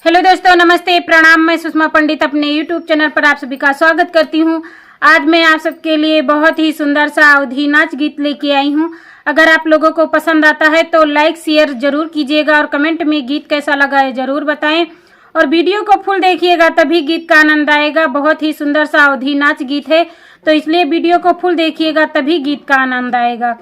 Hello दोस्तों, नमस्ते, प्रणाम। मैं सुषमा पंडित अपने यूट्यूब चैनल पर आप सभी का स्वागत करती हूं। आज मैं आप सबके लिए बहुत ही सुंदर सा अवधी नाच गीत लेके आई हूं। अगर आप लोगों को पसंद आता है तो लाइक शेयर जरूर कीजिएगा और कमेंट में गीत कैसा लगा है जरूर बताएं। और वीडियो को फुल देखिएगा तभी गीत का आनंद आएगा। बहुत ही सुंदर सा अवधी नाच गीत है, तो इसलिए वीडियो को फुल देखिएगा तभी गीत का आनंद आएगा।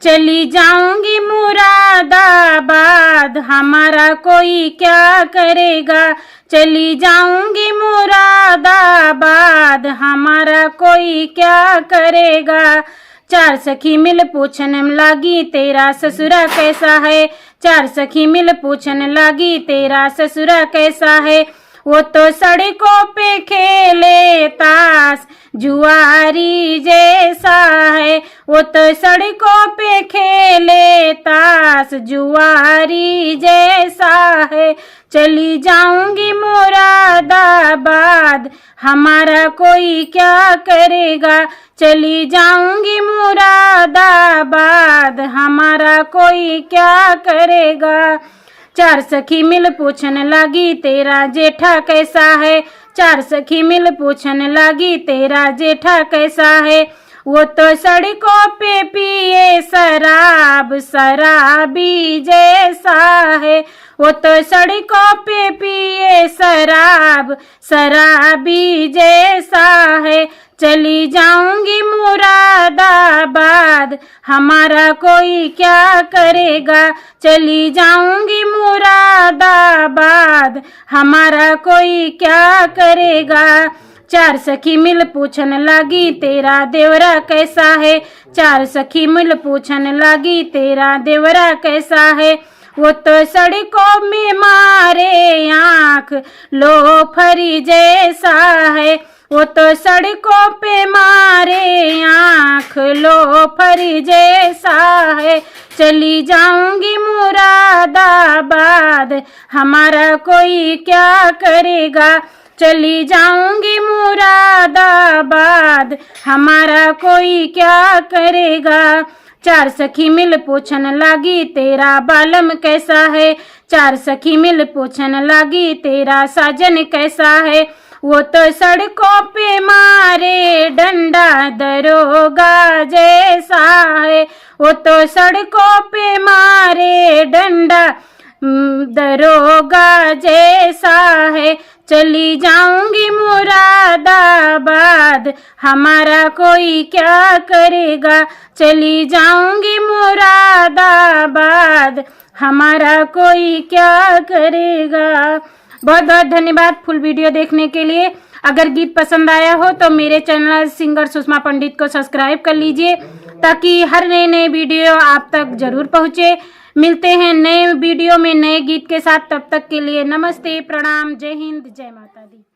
चली जाऊंगी मुरादाबाद, हमारा कोई क्या करेगा। चली जाऊंगी मुरादाबाद, हमारा कोई क्या करेगा। चार सखी मिल पूछने लगी तेरा ससुरा कैसा है। चार सखी मिल पूछने लगी तेरा ससुरा कैसा है। वो तो सड़कों पे खेले ताश जुआरी जैसा है। वो तो सड़कों पे खेले ताश जुआरी जैसा है। चली जाऊंगी मुरादाबाद, हमारा कोई क्या करेगा। चली जाऊंगी मुरादाबाद, हमारा कोई क्या करेगा। चार सखी मिल पूछने लगी तेरा जेठा कैसा है। चार सखी मिल पूछने लगी तेरा जेठा कैसा है। वो तो सड़कों पे पिए शराब शराबी जैसा है। वो तो सड़कों पे पिए शराब शराबी जैसा है। चली जाऊंगी मुरादाबाद, हमारा कोई क्या करेगा। चली जाऊंगी मुरादाबाद, हमारा कोई क्या करेगा। चार सखी मिल पूछने लगी तेरा देवरा कैसा है। चार सखी मिल पूछने लगी तेरा देवरा कैसा है। वो तो सड़कों में मारे आँख लोफरी जैसा है। वो तो सड़कों पे मारे आँख लोफरी जैसा है। चली जाऊंगी मुरादाबाद, हमारा कोई क्या करेगा। चली जाऊंगी मुरादाबाद, हमारा कोई क्या करेगा। चार सखी मिल पूछने लगी तेरा बालम कैसा है। चार सखी मिल पूछने लगी तेरा साजन कैसा है। वो तो सड़कों पे मारे डंडा दरोगा जैसा है। वो तो सड़कों पे मारे डंडा दरोगा जैसा है। चली जाऊंगी मुरादाबाद, हमारा कोई क्या करेगा। चली जाऊंगी मुरादाबाद, हमारा कोई क्या करेगा। बहुत बहुत धन्यवाद फुल वीडियो देखने के लिए। अगर गीत पसंद आया हो तो मेरे चैनल सिंगर सुषमा पंडित को सब्सक्राइब कर लीजिए ताकि हर नए वीडियो आप तक जरूर पहुँचे। मिलते हैं नए वीडियो में नए गीत के साथ। तब तक के लिए नमस्ते, प्रणाम, जय हिंद, जय माता दी।